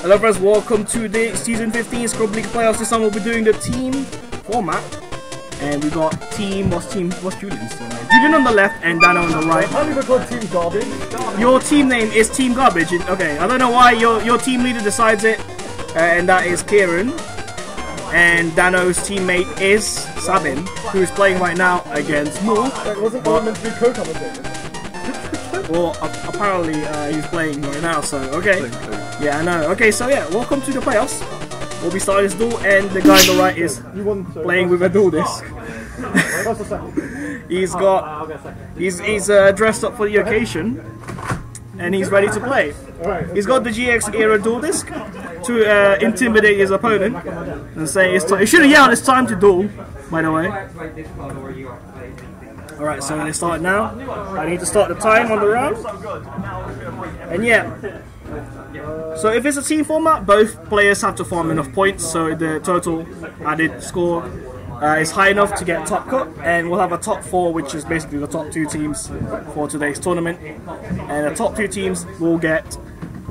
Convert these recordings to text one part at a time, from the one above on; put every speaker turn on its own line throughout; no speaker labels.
Hello friends, welcome to the Season 15 Scrub League Playoffs. This time we'll be doing the team format. And we got team, what's Julian's team name? Julian on the left and DanO on the right.
How do you call Team Garbage?
Your team name is Team Garbage. Okay, I don't know why your team leader decides it. And that is Kieran. And DanO's teammate is Sabin, who is playing right now against Moore.
It wasn't meant to be co-commentator.
Well, apparently he's playing right now, so okay. Yeah, I know. Okay, so yeah, welcome to the playoffs. We'll be starting this duel, and the guy on the right is playing with a Duel Disk. He's dressed up for the occasion, and he's ready to play. He's got the GX era Duel Disk to intimidate his opponent and say it's time. He should have yelled, "It's time to duel!" By the way. Alright, so they start now. I need to start the time on the round. And yeah. So if it's a team format, both players have to farm enough points, so the total added score is high enough to get top cut. And we'll have a top 4, which is basically the top 2 teams for today's tournament. And the top 2 teams will get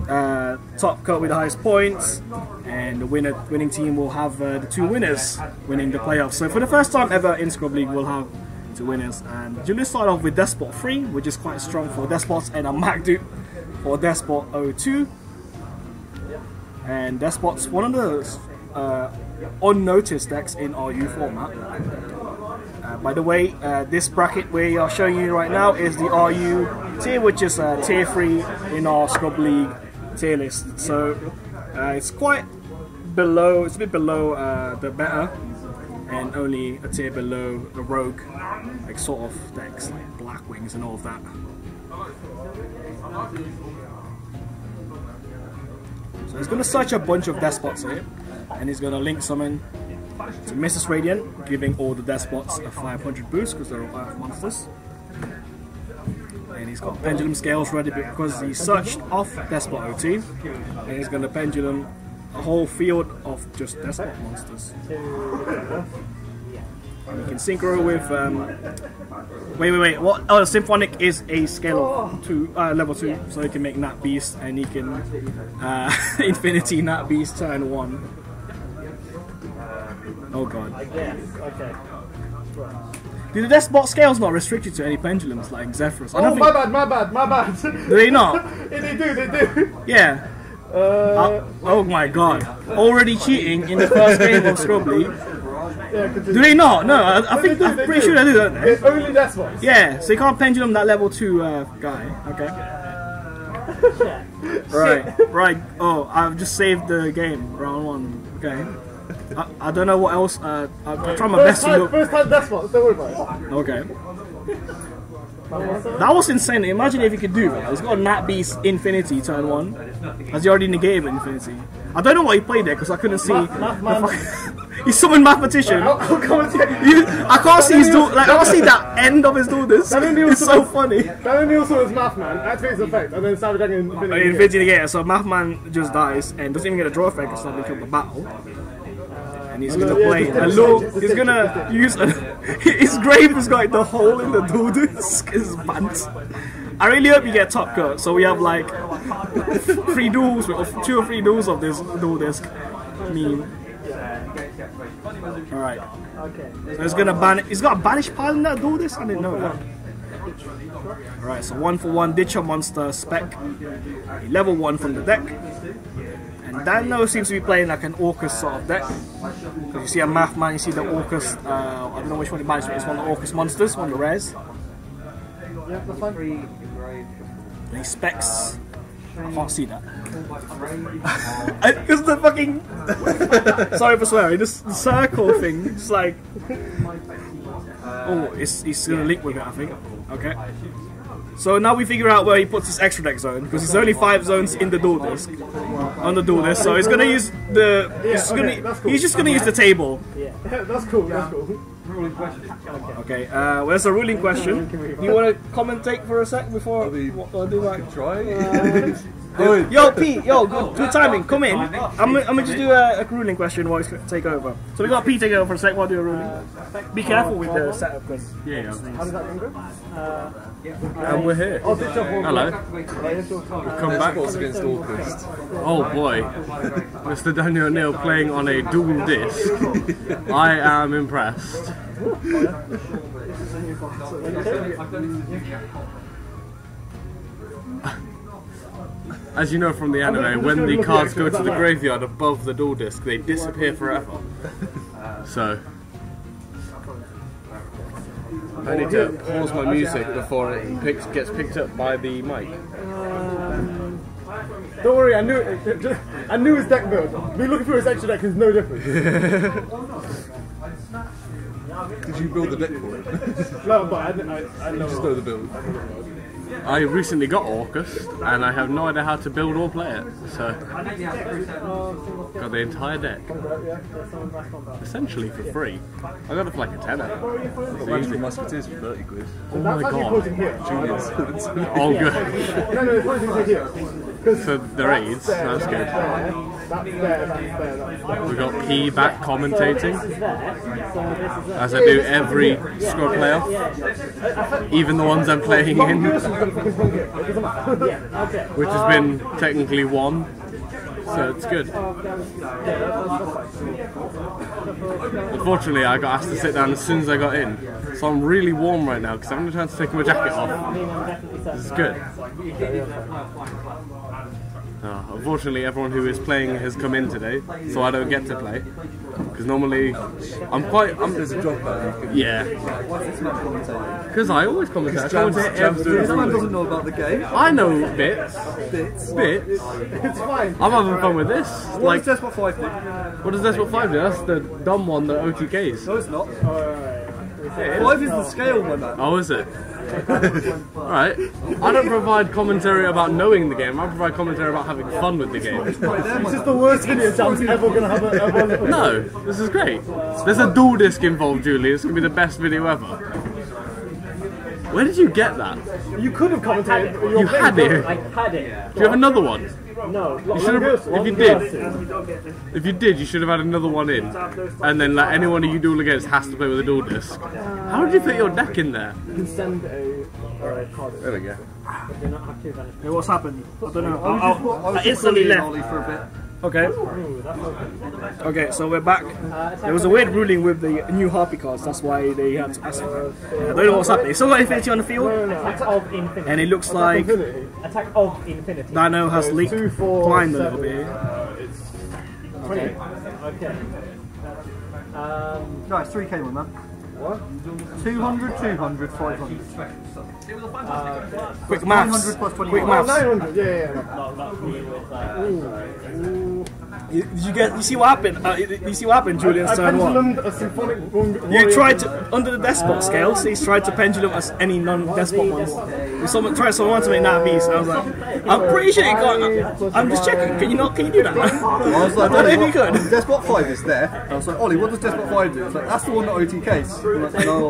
top cut with the highest points. And the winning team will have the 2 winners winning the playoffs. So for the first time ever in Scrub League, we'll have 2 winners. And Julius started off with Deskbot 3, which is quite strong for Despots, and a Mac dupe for Deskbot 02. And Deskbot's one of the unnoticed decks in RU format. By the way, this bracket we are showing you right now is the RU tier, which is tier 3 in our Scrub League tier list. So it's quite below, it's a bit below the meta, and only a tier below the rogue, like sort of decks like Black Wings and all of that. So he's going to search a bunch of Despots here, and he's going to link summon to Mrs. Radiant, giving all the Despots a 500 boost because they're all Earth monsters. And he's got Pendulum Scales ready because he searched off Deskbot 02, and he's going to Pendulum a whole field of just Deskbot monsters. And you can synchro with wait, what? Oh, the Symphonic is a scale of 2, level 2, so he can make Nat Beast, and he can Infinity Nat Beast turn 1. Oh god.
Okay.
Do the Deskbot scales not restricted to any pendulums like Zephyrus?
Oh, my bad.
Do they not?
They do.
Yeah. Oh my god. Already cheating in the first game of Scrub League.
Yeah,
do they not? No, I'm pretty sure they do, don't they?
It's only Despots.
Yeah, so you can't pendulum that level 2 guy. Okay. Right. Oh, I've just saved the game. Round 1. Okay. I don't know what else. I'll try my best to look.
First time Despots, don't worry about it.
Okay. That was insane. Imagine if he could do that. He's got a Nat Beast Infinity turn 1. Has he already negated Infinity? I don't know what he played there because I couldn't see. He summoned Mathematician. I can't see his duel. Like I can't see that end of his duel. This it's so funny.
DanO also is Mathman, activates the effect, and then started getting
Infinity again. So Mathman just dies and doesn't even get a draw effect because it's not become a battle. And he's gonna play a low. He's gonna use his grave has got the hole in the Duel Disk. His pants. I really hope you get top cut. So we have like 3 duels, 2 or 3 duels of this Duel Disk meme. Alright. So he's gonna ban it. He's got a banish pile in that Duel Disk? I didn't know that. Alright, so 1 for 1 ditch a monster spec. Level 1 from the deck. And DanO seems to be playing like an Orcust sort of deck. Because you see a Math Man, you see the Orcust, I don't know which one it managed, but it's one of the Orcust monsters, one of the rares. And he specs. I can't see that. Because the fucking. Sorry for swearing, this circle thing, it's like. Oh, he's gonna link with it, I think. Okay. So now we figure out where he puts his extra deck zone, because there's only 5 zones in the Duel Disk. On the Duel Disk, so he's gonna use the. He's just gonna use the table.
Yeah, that's cool.
Ruling question.
Okay, where's the ruling question? Do you want to commentate for a sec before I do that?
Try?
Yo, Pete, good timing. Come in. I'm gonna just do a ruling question while you take over. So we got Pete take over for a sec while I do a ruling. Be careful with the setup, because
and we're here. Hello. We've come back against Orcust. Oh boy, Mr. Daniel O'Neill playing on a dual disc. I am impressed. As you know from the anime, when the cards go to the graveyard above the dual disc, they disappear forever. So I need to pause my music before it gets picked up by the mic.
Don't worry, I knew his deck build. Me looking through his extra deck is no different.
Did you build the deck for it?
No, but I know.
Just know the build. I recently got Orcust, and I have no idea how to build or play it, so got the entire deck, essentially for free. I got it for like a tenner.
Magical Musketeers for 30 quid.
Oh my god.
Julian's.
Oh good.
No, it's pointing here.
So the raids, that's good.
That's there.
We got P back commentating, as I do every squad playoff, even the ones I'm playing in, which has been technically won, so it's good. Unfortunately, I got asked to sit down as soon as I got in, so I'm really warm right now because I haven't had a chance to take my jacket off. This is good. Unfortunately, everyone who is playing has come in today, so I don't get to play. Because normally, there's a drop there. Yeah. Because I always commentate. I commentate every.
This man doesn't know about the game.
I know bits. Bits.
It's fine.
I'm having fun with this.
What does Deskbot 5 do?
What does Deskbot 5 do? That's the dumb one that OTKs.
No, it's not. 5 is the scale, my man.
Oh, is it? Alright. I don't provide commentary about knowing the game, I provide commentary about having fun with the game.
This is the worst video Sam's ever going to have a
No, this is great. There's a dual disc involved, Julie. It's going to be the best video ever. Where did you get that?
You could have commentated.
You had it?
I had it.
Do you have another one?
No.
You should have, if you did, you should have had another one in, and then like anyone who you duel against has to play with a dual disc. How did you fit your deck in there?
You can send a card.
There we go.
Hey, what's happened? I don't know. I instantly left.
For a bit.
Okay. Okay, so we're back. There was a weird ruling with the new Harpy cards, that's why they had to ask for it. I don't know what's happening. Still got Infinity on the field,
Attack of Infinity.
and it looks like
Attack of Infinity.
DanO has leaked, climbed a little bit.
Okay.
No, it's 3k, my man. What? 200, 200, 500.
Quick maths.
900 plus 20.
Quick maths.
900, yeah.
You see what happened? You see what happened, Julian's
I
turn one?
pendulumed a symphonic
You tried to, under the Deskbot scale, so he's tried to pendulum as any non-Deskbot ones. Someone tried someone to make that beast, and I was like, I'm pretty sure you got. I'm just checking. Can you do that?
I was like,
I don't know if you could.
Deskbot 5 is there. I was like, Ollie, what does Deskbot 5 do? It's like, that's the one that OTKs. I'm like, no.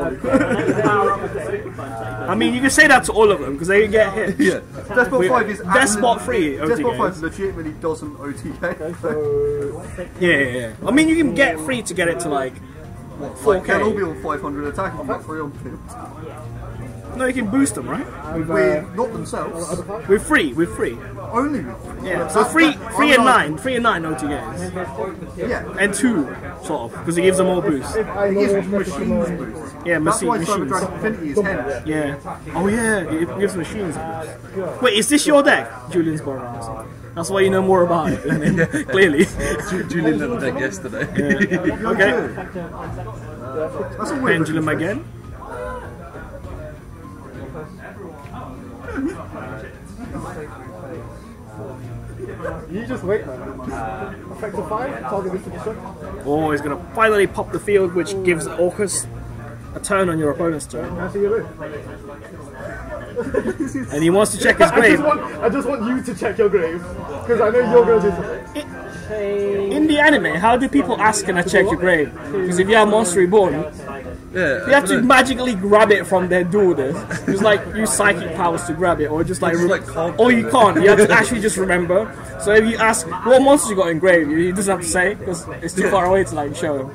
I mean, you can say that to all of them because they get hit.
Yeah. Deskbot 5 is
Deskbot 3
Deskbot 5
OTKs.
legitimately doesn't OTK.
Yeah. I mean, you can get free to get it to like 4K.
They'll all be on 500 attacking, not 3 on field.
No, you can boost them, right?
With not themselves.
We're free.
Only with.
Yeah. So three and 9 OTKs.
Yeah.
And 2, sort of, because it gives them more boost.
It gives machines boost.
Yeah,
That's why
machines.
Cyber Dragon Infinity is henge.
Yeah. Oh yeah, it gives machines a boost. Wait, is this your deck? Julian's borrowing. That's why you know more about it. Clearly.
Julian had the deck yesterday.
Yeah. Okay.
That's a weird
Pendulum again.
You just wait, man. Effective 5, target this to the shot.
Oh, he's going to finally pop the field, which gives Orcust a turn on your opponent's turn.
How do you do?
And he wants to check his grave.
I just want you to check your grave, because I know you're going to do something.
In the anime, how do people ask can I check your grave? Because if you have Monster Reborn,
Yeah,
You have to magically grab it from their Duel Disk. Just like use psychic powers to grab it, or just like, or you can't. You have to actually just remember. So if you ask what monsters you got engraved, he doesn't have to say because it's too far away to like show him.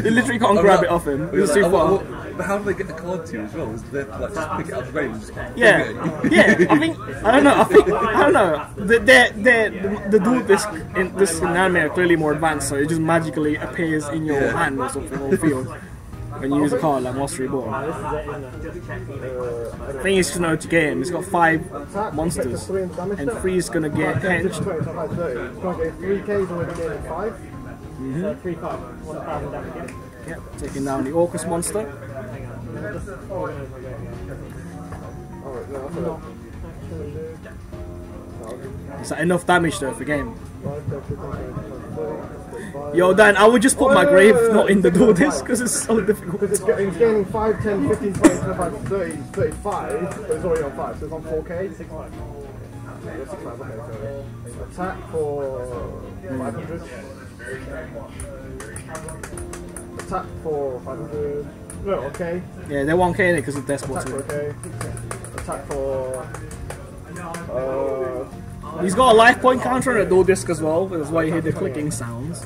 You literally can't grab it off him. It's too far.
But how do they get the card to you as well? Is they like just pick it up the range?
Yeah, yeah. I don't know. The Duel Disk in this anime are clearly more advanced, so it just magically appears in your hand or something or field when you use a card like Monster Reborn. I think it's just an OTK game. It's got 5 monsters, and 3 is gonna get hinged.
It's going to get 3Ks already getting 5.
So 3-5, 1,000 damage.
Yep, taking down the Orcust monster. Is that enough damage though for game? Yo, Dan, I would just put my grave not in the Duel Disk because it's so difficult.
Because it's gaining 5, 10, 15, 20, 25, 30, 35, but it's already on 5, so it's on 4K. 6-5. Okay, so attack for 500. Attack for 500. No, okay.
Yeah, they're 1K in it because of Deskbot.
Attack for okay. Attack for.
He's got a life point counter on a Duel Disk as well. That's why you hear the clicking sounds.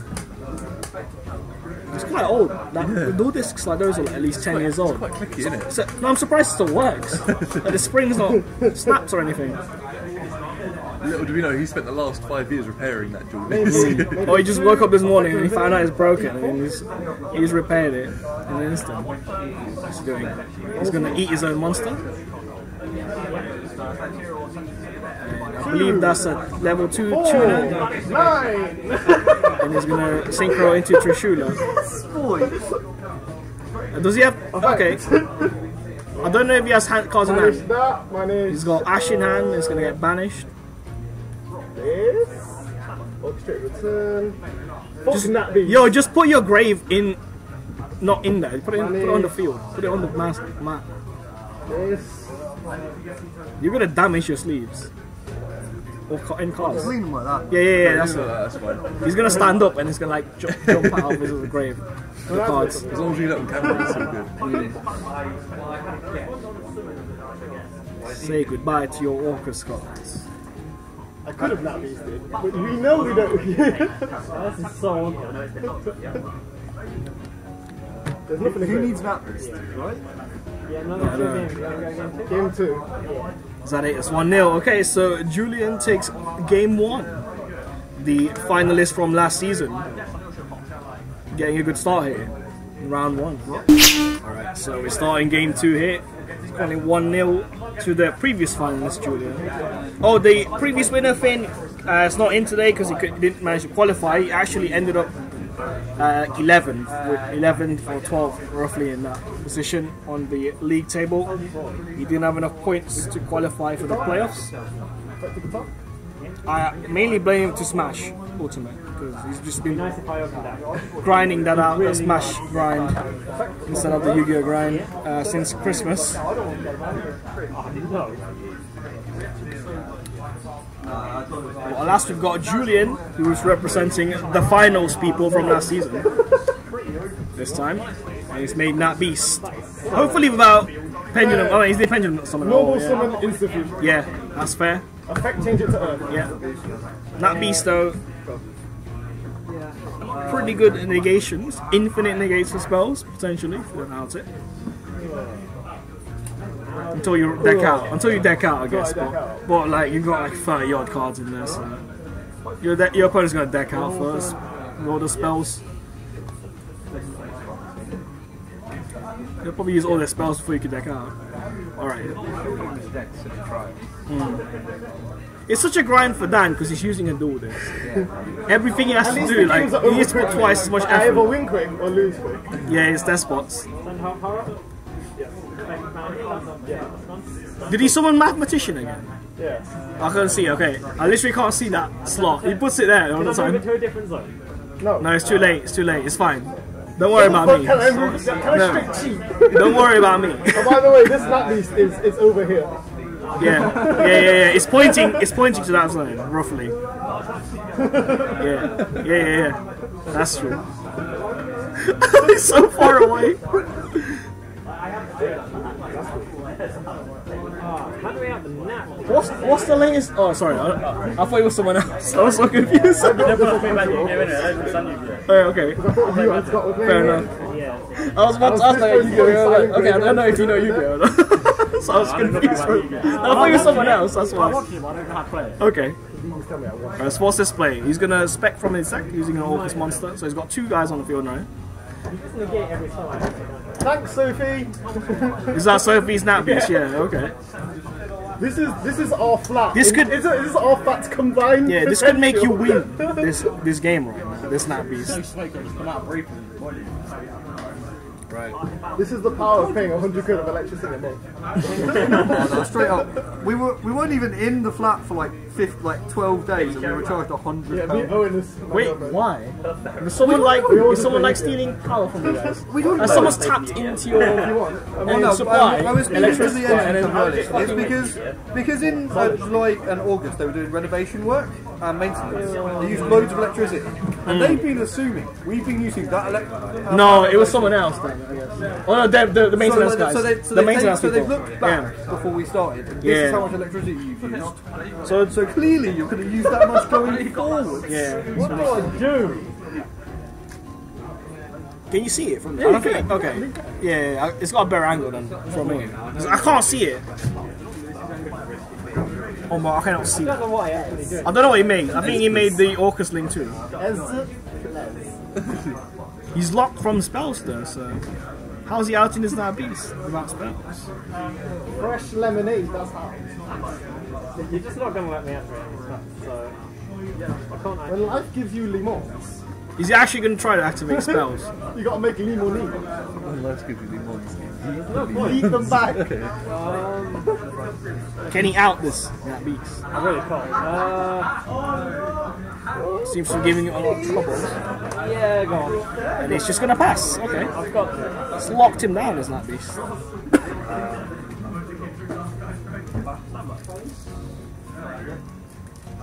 It's quite old. The Duel Disks like those are like at least 10 years old.
Quite clicky, isn't it?
So, no, I'm surprised it still works. Like, the spring's not snapped or anything.
Little do we know, he spent the last 5 years repairing that Duel Disk.
Or he just woke up this morning and he found out it's broken and he's repaired it in an instant. What's he doing? He's going to eat his own monster. I believe that's a level 2 tuner.
9!
And he's going to synchro into Trishula. Does he have... Okay. I don't know if he has cards in hand. He's got Ash in hand, it's going to get banished.
This. Orchestrate return.
Yo, just put your grave in... Not in there, put it on the field. Put it on the mat.
This.
You're going to damage your sleeves. Or in cards.
Clean them like that.
Yeah, that's it.
That's fine.
He's gonna stand up and he's gonna like jump out of his grave. The cards.
As long as you let on camera, it's so good.
Say goodbye to your Orcust cards.
I could have not used it, but we know we don't.
This is so awkward.
There's nothing.
Who needs that list, right?
Yeah, no,
Game 2.
Is that it? It's 1-0. Okay, so Julian takes game 1. The finalist from last season. Getting a good start here. In round 1. Alright, so we're starting game 2 here. It's only 1-0 to the previous finalist, Julian. Oh, the previous winner, Finn, is not in today because he didn't manage to qualify. He actually ended up 11th, with 11th or 12th roughly in that position on the league table. He didn't have enough points to qualify for the playoffs. I mainly blame him to Smash Ultimate because he's just been grinding that out, the Smash grind instead of the Yu-Gi-Oh grind since Christmas. Well, last we've got Julian, who's representing the finals people from last season. This time, and he's made Nat Beast. Hopefully without Pendulum. Oh, he's the Pendulum summon.
Normal summon instantly.
Yeah, that's fair.
Effect change it to Earth.
Yeah. Nat Beast though, pretty good negations. Infinite negates for spells, potentially, if you don't know it. Until you deck out. Until you deck out, I guess. But like, you've got like 30 odd cards in there, so your opponent's gonna deck out first. Roll the spells. They'll probably use all their spells before you can deck out. Alright. It's such a grind for Dan because he's using a Duel Disk. Everything he has to do, like, he needs to put twice as much effort.
Either win quick or lose quick.
Yeah, it's Deskbots. Did he summon Mathematician again?
Yeah.
I can't see, okay. I literally can't see that slot. He puts it there all the time.
to a different zone.
No,
it's too late, it's fine. Don't worry about me.
Can I move? Can I straight cheat?
Don't worry about me.
Oh, by the way, this Nat Beast is over here.
Yeah. It's pointing to that zone, roughly. Yeah. That's true. He's so far away.
How do we have the nap?
What's the latest? Oh, sorry. I thought it was someone else. I was so confused. Oh, okay. Fair enough.
Yeah.
I was about to ask like Yugioh. Okay, I don't know if you know Yugioh. So I was confused. I thought it was someone else. That's why. Okay. Alright, so what's this play? He's gonna spec from his deck using an Orcust monster. So he's got 2 guys on the field now.
Thanks, Sophie.
Is that Sophie's Nat Beast? Yeah, okay.
This is our flat.
This could-
This is our flats combined.
Yeah, this could make you win this game right now. This Nat Beast. Right.
This is the power of paying 100 quid of electricity a month.
No, straight up. We weren't even in the flat for like 12 days, and we were charged £100.
Yeah, me, Owen is.
Wait, why? Is someone like stealing power from you guys? Has someone's tapped into your supply?
I was near to
electricity
the end
and
of early. It's because in July and August they were doing renovation work and maintenance. They used loads of electricity, and they've been assuming we've been using that electricity.
No, it was someone else then, I guess. Oh no, the maintenance guys.
So
maintenance
they've
people.
looked back before we started. And this is how much electricity you've used. So clearly you're going to use that much going forward.
Yeah.
What do I do?
Can you see it from there? I don't think. Okay. Yeah, it's got a better angle than from here. I can't see it. Oh my, I cannot see it.
I don't know what I actually do.
I don't know what he made. I think he made the Orcust link too. He's locked from spells though, so how's he out in his Nat Beast without spells?
Fresh lemonade, that's how.
You're just not going to let me activate any stuff, so I can't
When life gives you limons,
Is he actually going to try to activate spells?
you gotta make limonade.
Let's give you limons.
Eat them back.
Can he out this Nat Beast?
I really can't.
Seems to be giving you a lot of trouble.
Yeah, go on.
And it's just going to pass. Okay.
I've got to.
It's locked him down, this Nat Beast.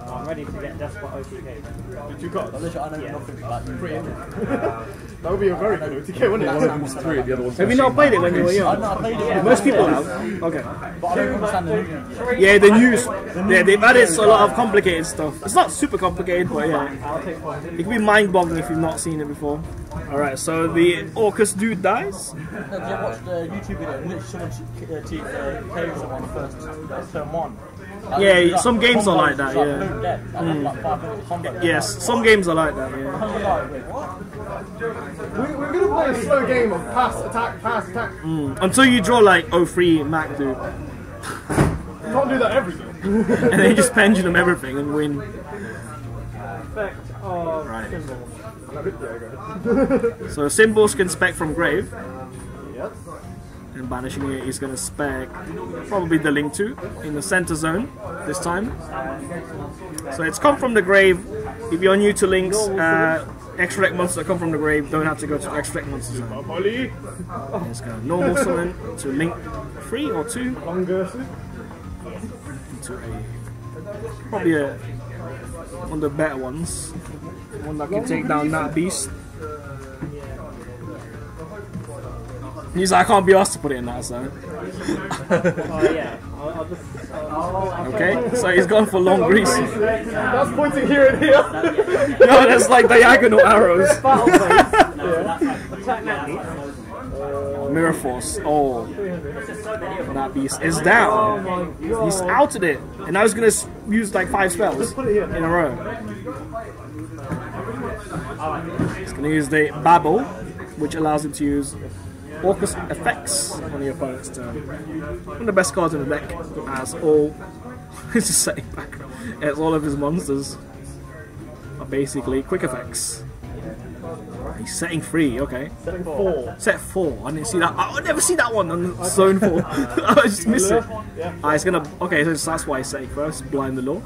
I'm ready to get Deskbot OTK.
Did you got?
I know nothing about you.
That would be a very good OTK, wouldn't it?
One of them was 3, the other one's
Have you not played it when you were young?
I played it.
Most people have. Okay.
But I don't understand the new.
Yeah, the news. Yeah, they've added a lot of complicated stuff. It's not super complicated, but yeah. It can be mind-boggling if you've not seen it before. Alright, so the Orcust dude dies.
Did you watch the YouTube video in which someone KO'd someone first turn 1?
Yeah, some games are like that, yeah. Yes, some games are like that, yeah.
We're gonna play a slow game of pass, attack.
Until you draw like 03 Mac dude.
You can't do that every game.
And then you just pendulum everything and win.
Effect of
Right.
symbols.
So symbols can spec from grave.
Yep.
And banishing it is going to spec probably the link 2 in the center zone this time. So it's come from the grave. If you're new to links, extra deck monsters that come from the grave don't have to go to extra deck monster zone. And it's going to normal summon to link 3 or 2 into a probably one of the better ones. One that can take down that beast. He's like, I can't be asked to put it in that zone.
Oh yeah, I'll just...
Okay, so he's gone for long grease.
That's pointing here and here.
No, there's like diagonal arrows.
Battle phase. Attack now.
Mirror Force. Oh, that beast is down. He's outed it, and now he's gonna use like 5 spells in a row. He's gonna use the Babble, which allows him to use Orcust effects on the opponent's turn. One of the best cards in the deck, as all it's just setting back. As all of his monsters are basically quick effects. He's setting 3, okay.
Setting 4.
Set 4. I didn't see that. I would never see that one on zone 4. I just missed it. He's gonna. Okay, so that's why he's setting first. Blind the law.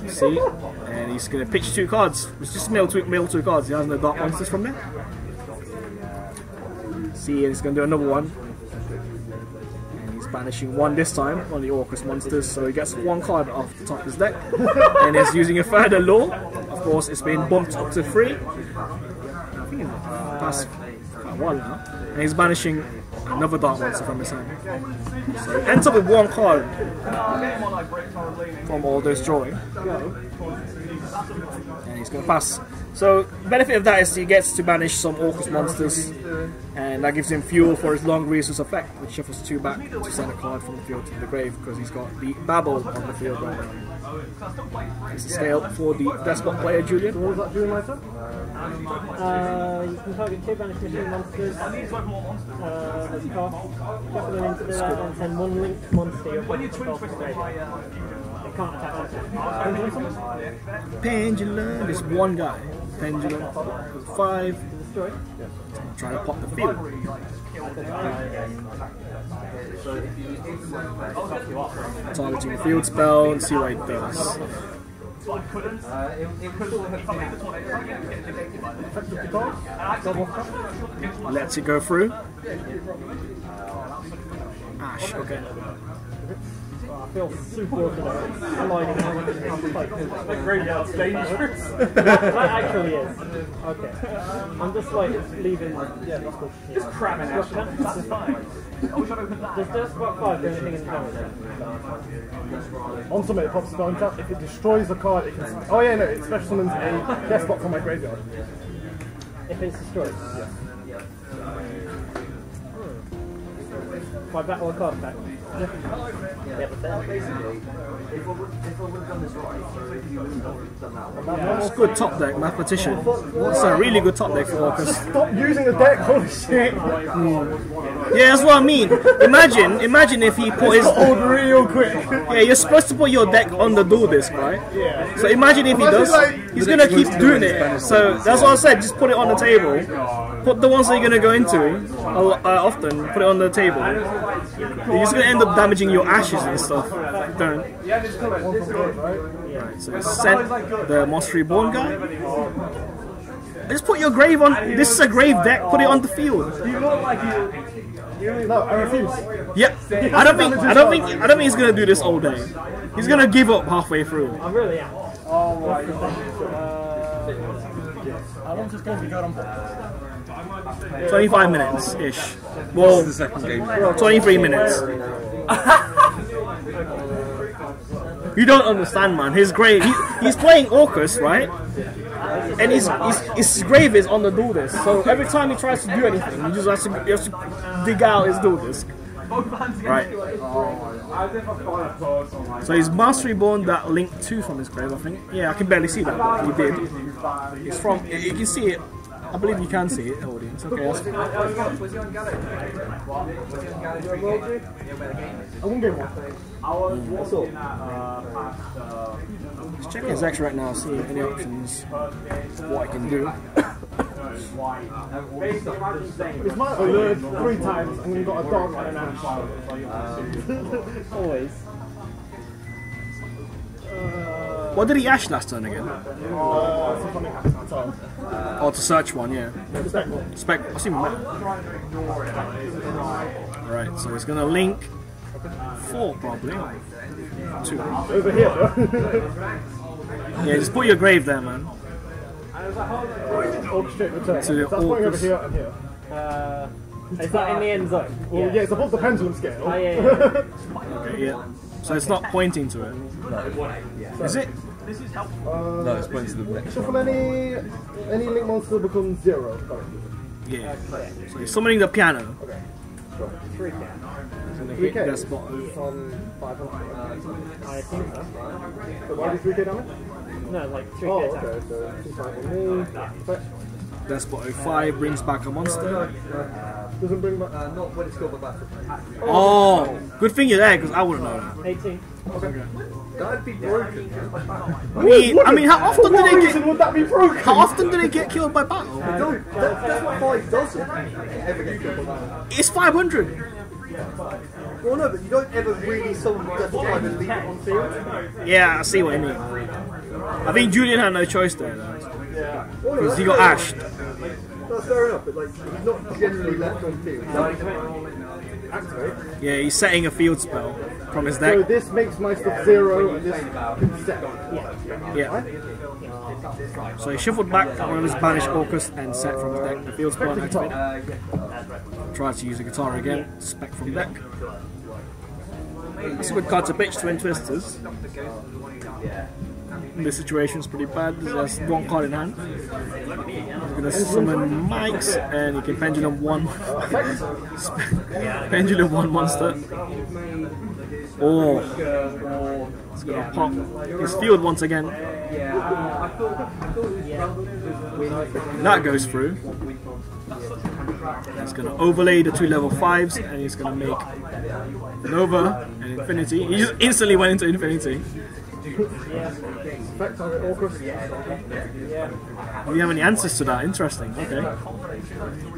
You see, and he's gonna pitch 2 cards. It's just mill 2 cards. He has no dark monsters from there. See, and he's going to do another one. And he's banishing 1 this time on the Orcust monsters, so he gets 1 card off the top of his deck. And he's using a further law. Of course, it's been bumped up to 3. think it's past quite a while now. And he's banishing another dark monster from his hand. So he ends up with 1 card from all this drawing. And he's going to pass. So the benefit of that is he gets to banish some Orcust monsters, and that gives him fuel for his long resource effect, which shuffles 2 back to send a card from the field to the grave, because he's got the Babel on the field right now. It's a scale for the Deskbot player, Julian.
What was that doing later?
You can target 2 banished machine monsters as a cost, shuffle them into that, and send 1 linked monster your opponent to the grave. It can't attack that.
Pendulum, this one guy. Pendulum, 5.
Destroy.
Try to pop the field. Targeting a field spell and see what it does. Lets it go through. Ash, okay.
I feel super orthodox. Aligning the graveyard's dangerous. That actually is. Okay. I'm just like leaving. Yeah, that's cool. Just cramming out. That's fine. Does Deskbot 5 do anything in the camera?
On summon, it pops spell and tap. If it destroys a card, it can. Oh yeah, no, it special summons a Deskbot from my graveyard.
If it's destroyed?
Yeah.
My battle a card back.
Yeah, but then basically, if I would have done this right, so if you wouldn't have done that one.
That's a good top deck, Mathematician. That's a really good top deck for Orcust.
Stop using a deck, holy shit!
Yeah, that's what I mean. Imagine if he put his
Old real quick.
Yeah, you're supposed to put your deck on the Duel Disk, right?
Yeah.
So imagine if he does, he's gonna keep doing it. So that's what I said, just put it on the table. Put the ones that you're gonna go into often, put it on the table. You're just gonna end up damaging your ashes and stuff. Don't. Right, so sent the Monster Reborn guy. Just put your grave on. This is a grave deck. Put it on the field.
No, I refuse.
Yep. I don't think he's gonna do this all day. He's gonna give up halfway through.
I really am.
How long is this going to be going on?
25 minutes ish. Well,
The second game.
23 minutes. You don't understand, man. His grave. He's playing Orcust, right? And his grave is on the Duel Disk. So every time he tries to do anything, he just has to dig out his Duel Disk. Right. So he's Master Reborn that Link 2 from his grave, I think. Yeah, I can barely see that, but he did. It's from. You can see it. I believe you can see it, audience. Okay, that's fine.
I won't get one.
Let's check his X right now, see any options, what I can do.
It's my alert 3 times and you've got a dog and an ash.
Always.
What did he ash last turn again? Oh, to search one, yeah. Spec. I see him. Right, so he's gonna link 4 probably. 2.
Over here, though.
Yeah, just put your grave there, man.
Orcust return.
To the
That's going over
Orcust.
here and here.
Is that in the end zone?
Well, yeah, it's above the pendulum scale.
Oh, yeah.
Okay, yeah. So it's not pointing to it. Is it?
No, it's pointing to the next.
Shuffle any link monster becomes 0.
Yeah. So he's summoning the piano.
Okay.
Three can.
He's gonna hit
3K?
Deskbot.
From 500.
I think so.
But why do 3K damage?
No, like 3K
Oh,
attack.
okay, so 2 on me. But
Deskbot 05 brings back a monster.
doesn't bring back.
Not when it's got the battle.
Oh, good thing you're there because I wouldn't know that.
18.
That'd be broken.
I mean, how often do
What
they
reason
get?
would that be broken?
How often do they get killed by battle?
That's what 5 doesn't ever get killed by battle.
It's 500.
Well, no, but you don't ever really summon just 5 and leave it on field.
Yeah, I see what you mean. I think Julian had no choice there, though, because he got ashed.
That's fair enough, but like, he's not generally left on field.
Yeah, he's setting a field spell. from his
So
deck.
this makes my stuff 0 and this can set.
Yeah. So he shuffled back one of his banished Orcust and set from his deck. The field spell activated. Try to use a guitar again. Spec from deck. That's a good card to pitch Twin Twisters. This situation is pretty bad. There's one card in hand. He's gonna summon Mike's and he can Pendulum 1. Pendulum 1 monster. Oh, it's gonna pop his field once again. That goes through. He's gonna overlay the 2 level 5s and he's gonna make Nova and Infinity. He just instantly went into Infinity.
Effect on it, Orcust.
Do you have any answers to that? Interesting. Okay.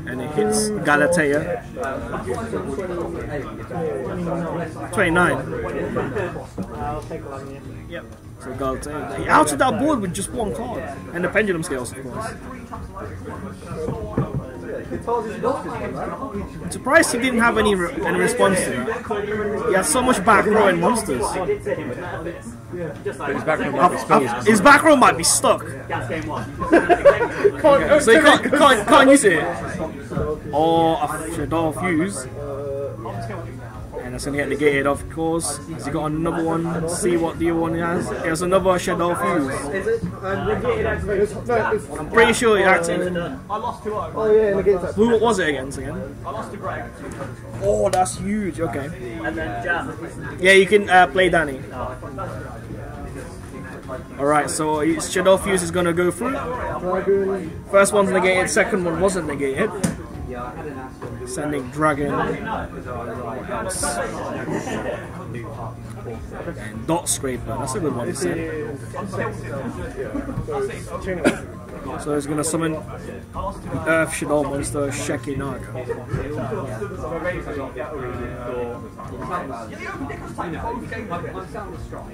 And it hits Galatea. 29.
I'll take 11, yeah.
Yep. So Galatea. He outed that board with just one card. And the Pendulum Scales, of course. I'm surprised he didn't have any response to that. He had so much back row in monsters. His back row might be stuck. So he can't use it. Or a Shaddoll Fuse. And that's going to get negated, of course. Has he got another one? Let's see what the other one has. He has another Shaddoll Fuse. I'm pretty sure he acted.
Oh yeah, negates that.
Who was it against again?
I lost to Greg.
Oh, that's huge. Okay.
And then Jam.
Yeah, you can play Danny. Alright, so his Shaddoll Fuse is going to go through.
Dragon.
First one's negated, second one wasn't negated. Sending Dragon. What else? And Dot Scraper, that's a good one to send. So he's going to summon Earth Shaddoll monster Shekinaga.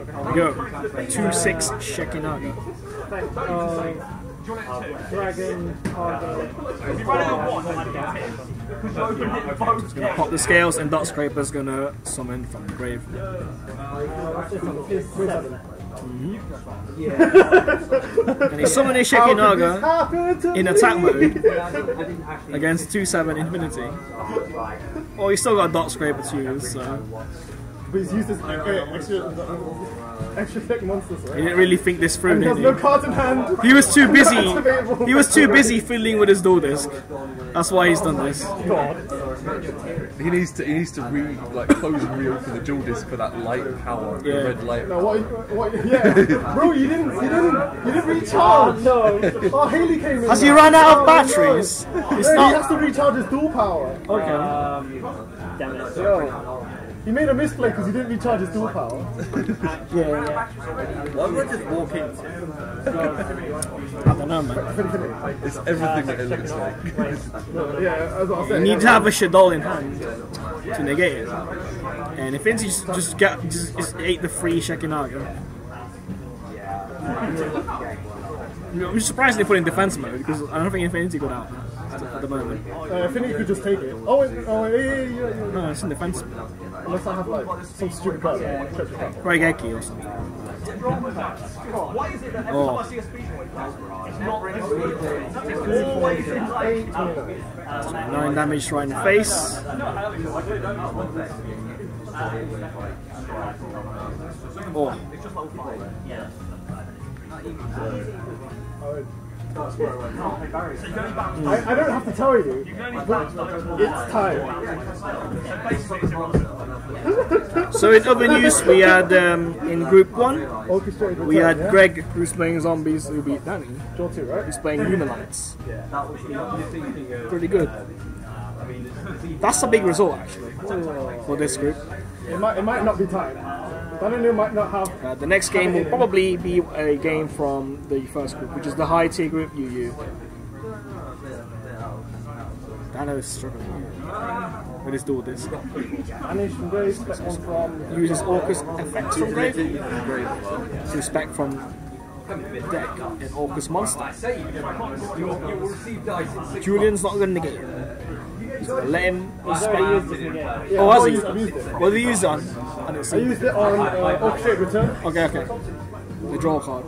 There we go. 2/6 Shekinaga.
Dragon,
He's going to pop the scales and Dot Scraper's going to summon from the grave. And he's summoning Shekinaga in attack mode against 2/7 Infinity. Oh, he's still got Dot Scraper to use, so.
But he's used this extra thick monsters, right?
He didn't really think this through,
And he
did
has
he?
no cards in hand.
He was too busy.
Activatable.
He was too busy fiddling with his Duel Disk. That's why he's done this.
He needs to close and reopen the Duel Disk for that light power,
Yeah.
the red light.
No, what? Yeah, bro, you didn't recharge.
no.
Oh, Haley came in.
Has he run out of batteries? It's
He
not.
has to recharge his dual power.
Okay.
Damn it.
He made a misplay because he didn't recharge his dual power.
Yeah.
Why would I just walk in?
I don't know, man.
It's everything that it looks like.
Yeah, that's what I
You
said.
need to have a Shaddoll in hand to negate it. And if Infinity just ate the free Shekinaga. I'm just surprised they put in defense mode because I don't think Infinity got out at the moment.
Finny could just take it. Yeah.
No, it's in defense mode.
Unless I have like some stupid card.
Craig Eki or something. Oh. 9 damage right in the face. Oh.
I don't have to tell you, but it's time.
So in other news, we had in Group 1,
Orchestrated
we had
return, yeah?
Greg who's playing zombies who beat Danny,
Draw 2, right?
who's playing Humanites. Pretty good. That's a big result actually for this group.
It might not be time. DanO might not have.
The next game will probably be a game from the first group, which is the high tier group, Yugioh. DanO is struggling with his Duel Disk.
Banish from grave, spec one from.
Uses Orcust effects from grave to spec from deck an Orcust monster. Julian's not going to negate it. He's going to let him spec. Oh, has he? What did he use on? didn't
I
see.
used it on Orcust Return.
Okay, okay. They draw a card.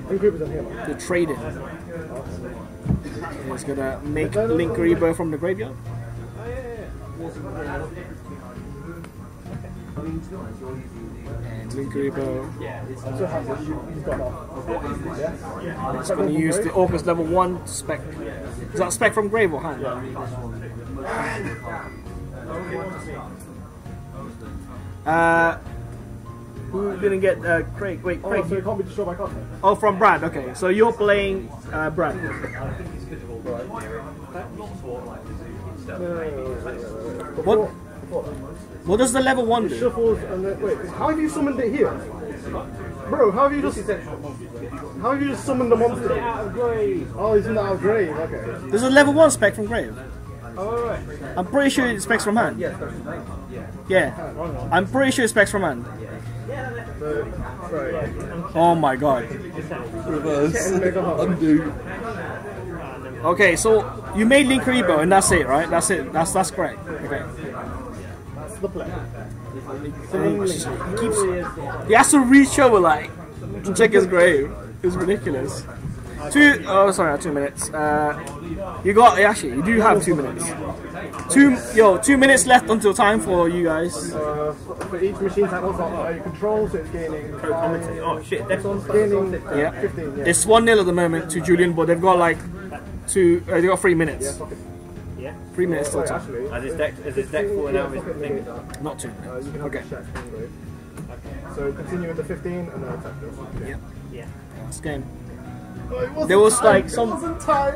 And Creepers in here.
They trade it. It's gonna make Link Rebo from the graveyard. And Link Rebo.
He's got off.
It's gonna use the Orcust level 1 spec. Is that spec from grave or hand? Who didn't get Craig? Wait, Craig.
So it can't be destroyed by contact.
Oh, from Brad. Okay, so you're playing Brad. What? What does the level 1 do?
Shuffles and then, wait, how have you summoned it here? Bro, how have you just summoned the monster?
Out of grave.
Oh, he's in the out of grave, okay.
There's a level 1 spec from grave.
Alright.
I'm pretty sure it specs from hand. Yeah. I'm pretty sure it specs from hand.
Right.
Oh my god.
Reverse. Undo.
Okay, so you made Link Rebo and that's it, right? That's it. That's correct. Okay.
That's the play.
He has to reach over like to check his grave. It's ridiculous. 2 minutes. You got actually you do have 2 minutes. 2 minutes left until time for you guys.
For each machine type, what's that? You control, so it's gaining.
Oh shit, next one's
Gaining
Yeah.
15, yeah.
It's 1-0 at the moment to Julian, but they've got like they got 3 minutes.
Yeah.
3 minutes till time.
Actually,
Is his deck falling out of his thing?
Not 2
you
minutes.
can have
Okay.
the check anyway. So continue with the 15 and then attack this.
Yeah.
Yeah.
Last game.
There
There was like some.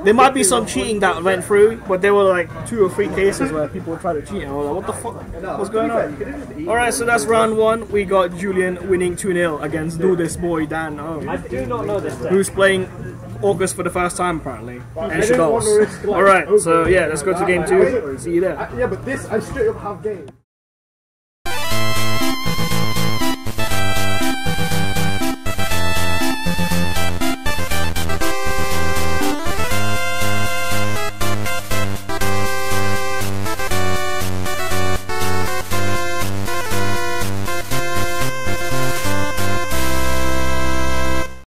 There might be some cheating that went through, but there were like 2 or 3 cases where people tried to cheat. And I was like, what the fuck? What's going on? Alright, so that's round 1. We got Julian winning 2-0 against Do This Boy DanO,
I do not know this deck.
who's playing Orcust for the first time apparently. And
didn't want to
Shaddoll.
risk, like,
Alright, so yeah, let's go to game 2. See you there.
Yeah, but this, I straight up have game.